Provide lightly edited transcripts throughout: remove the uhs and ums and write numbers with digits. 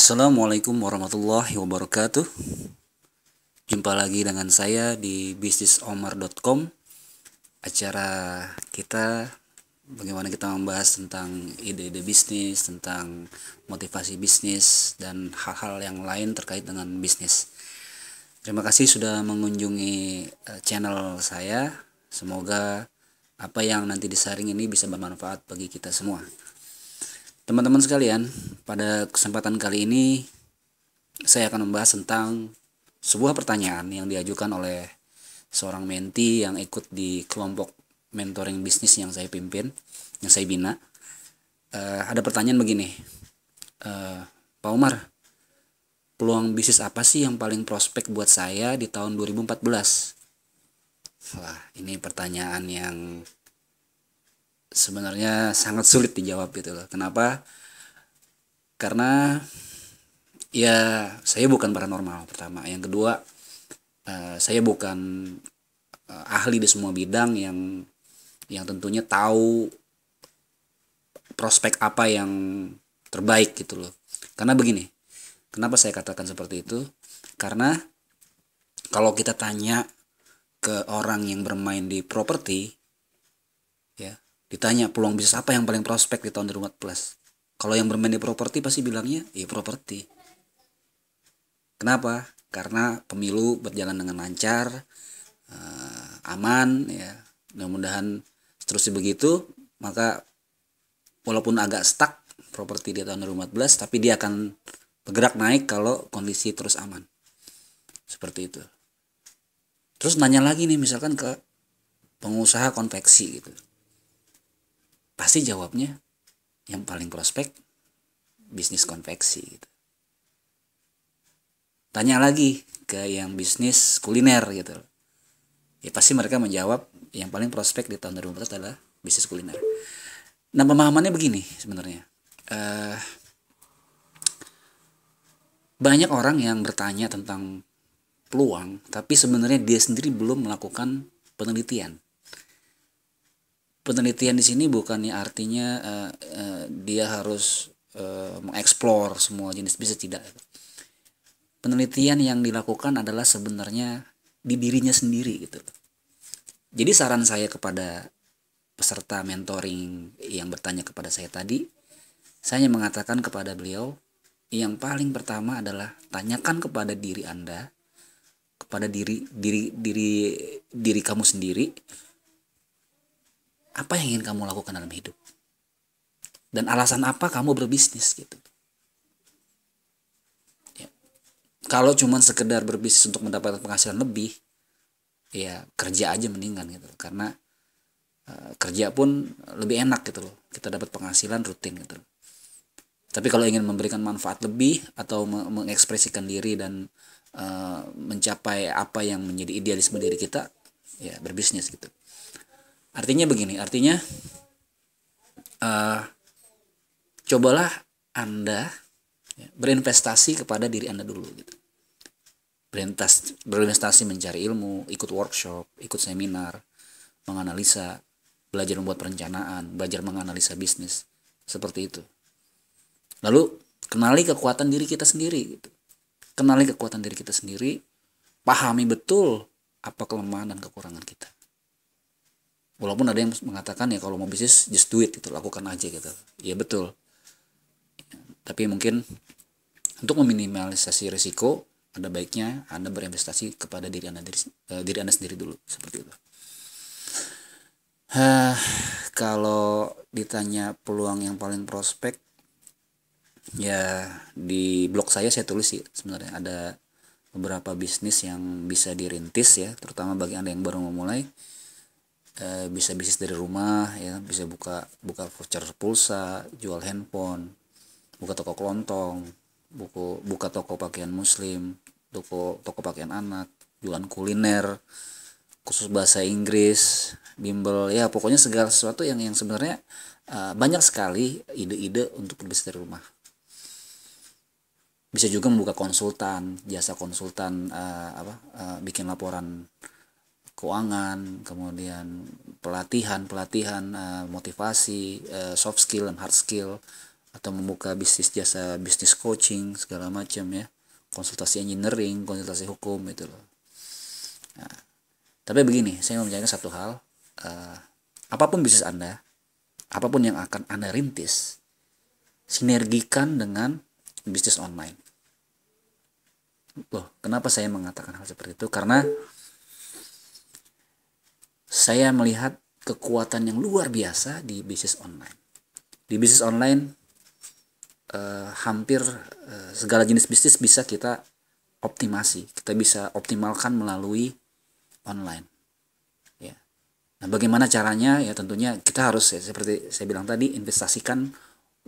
Assalamualaikum warahmatullahi wabarakatuh. Jumpa lagi dengan saya di bisnisomar.com. Acara kita bagaimana kita membahas tentang ide-ide bisnis, tentang motivasi bisnis, dan hal-hal yang lain terkait dengan bisnis. Terima kasih sudah mengunjungi channel saya. Semoga apa yang nanti disaring ini bisa bermanfaat bagi kita semua. Teman-teman sekalian, pada kesempatan kali ini saya akan membahas tentang sebuah pertanyaan yang diajukan oleh seorang menti yang ikut di kelompok mentoring bisnis yang saya pimpin, yang saya bina. Ada pertanyaan begini, Pak Umar, peluang bisnis apa sih yang paling prospek buat saya di tahun 2014? Wah, ini pertanyaan yang sebenarnya sangat sulit dijawab gitu loh. Kenapa? Karena ya saya bukan paranormal pertama. Yang kedua, saya bukan ahli di semua bidang yang tentunya tahu prospek apa yang terbaik gitu loh. Karena begini, kenapa saya katakan seperti itu? Karena kalau kita tanya ke orang yang bermain di properti, ya, ditanya peluang bisnis apa yang paling prospek di tahun 2014. Kalau yang bermain di properti pasti bilangnya ya properti. Kenapa? Karena pemilu berjalan dengan lancar, aman, ya. Mudah-mudahan seterusnya begitu. Maka walaupun agak stuck properti di tahun 2014, tapi dia akan bergerak naik kalau kondisi terus aman. Seperti itu. Terus nanya lagi nih misalkan ke pengusaha konveksi gitu. Pasti jawabnya yang paling prospek bisnis konveksi gitu. Tanya lagi ke yang bisnis kuliner gitu. Ya pasti mereka menjawab yang paling prospek di tahun 2014 adalah bisnis kuliner. Nah, pemahamannya begini sebenarnya. Banyak orang yang bertanya tentang peluang, tapi sebenarnya dia sendiri belum melakukan penelitian. Penelitian di sini bukannya artinya dia harus mengeksplor semua jenis bisnis, tidak. Penelitian yang dilakukan adalah sebenarnya di dirinya sendiri gitu. Jadi saran saya kepada peserta mentoring yang bertanya kepada saya tadi, saya mengatakan kepada beliau, yang paling pertama adalah tanyakan kepada diri Anda, kepada diri kamu sendiri, apa yang ingin kamu lakukan dalam hidup? Dan alasan apa kamu berbisnis gitu. Ya. Kalau cuma sekedar berbisnis untuk mendapatkan penghasilan lebih, ya kerja aja mendingan gitu. Karena kerja pun lebih enak gitu loh. Kita dapat penghasilan rutin gitu loh. Tapi kalau ingin memberikan manfaat lebih atau mengekspresikan diri dan mencapai apa yang menjadi idealisme diri kita, ya berbisnis gitu. Artinya begini, cobalah Anda berinvestasi kepada diri Anda dulu gitu. Berinvestasi mencari ilmu, ikut workshop, ikut seminar, menganalisa, belajar membuat perencanaan, belajar menganalisa bisnis, seperti itu. Lalu kenali kekuatan diri kita sendiri gitu. Kenali kekuatan diri kita sendiri, pahami betul apa kelemahan dan kekurangan kita. Walaupun ada yang mengatakan ya kalau mau bisnis just do it gitu, lakukan aja gitu. Ya betul. Tapi mungkin untuk meminimalisasi risiko, ada baiknya Anda berinvestasi kepada diri Anda sendiri dulu, seperti itu. Kalau ditanya peluang yang paling prospek, ya di blog saya tulis sih sebenarnya ada beberapa bisnis yang bisa dirintis ya, terutama bagi Anda yang baru memulai. Bisa bisnis dari rumah ya, bisa buka voucher pulsa, jual handphone, buka toko kelontong, buka toko pakaian muslim, toko pakaian anak, jualan kuliner, khusus bahasa Inggris, bimbel, ya pokoknya segala sesuatu yang sebenarnya banyak sekali ide-ide untuk berbisnis dari rumah. Bisa juga membuka konsultan, jasa konsultan, bikin laporan keuangan, kemudian pelatihan motivasi, soft skill dan hard skill, atau membuka bisnis jasa, bisnis coaching segala macam ya, konsultasi engineering, konsultasi hukum itu loh. Nah, tapi begini, saya mau menyampaikan satu hal, apapun bisnis Anda, apapun yang akan Anda rintis, sinergikan dengan bisnis online. Loh, kenapa saya mengatakan hal seperti itu? Karena saya melihat kekuatan yang luar biasa di bisnis online. Di bisnis online hampir segala jenis bisnis bisa kita optimasi, kita bisa optimalkan melalui online. Ya. Nah, bagaimana caranya? Ya tentunya kita harus seperti saya bilang tadi, investasikan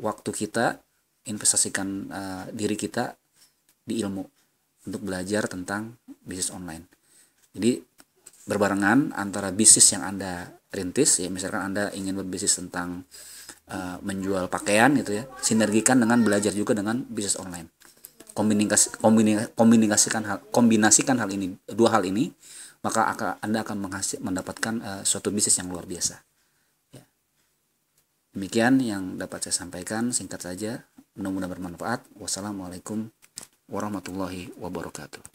waktu kita, investasikan diri kita di ilmu untuk belajar tentang bisnis online. Jadi berbarengan antara bisnis yang Anda rintis, ya misalkan Anda ingin berbisnis tentang menjual pakaian gitu ya, sinergikan dengan belajar juga dengan bisnis online. Kombinasikan hal ini, dua hal ini, maka Anda akan mendapatkan suatu bisnis yang luar biasa. Ya. Demikian yang dapat saya sampaikan, singkat saja, mudah-mudahan bermanfaat. Wassalamualaikum warahmatullahi wabarakatuh.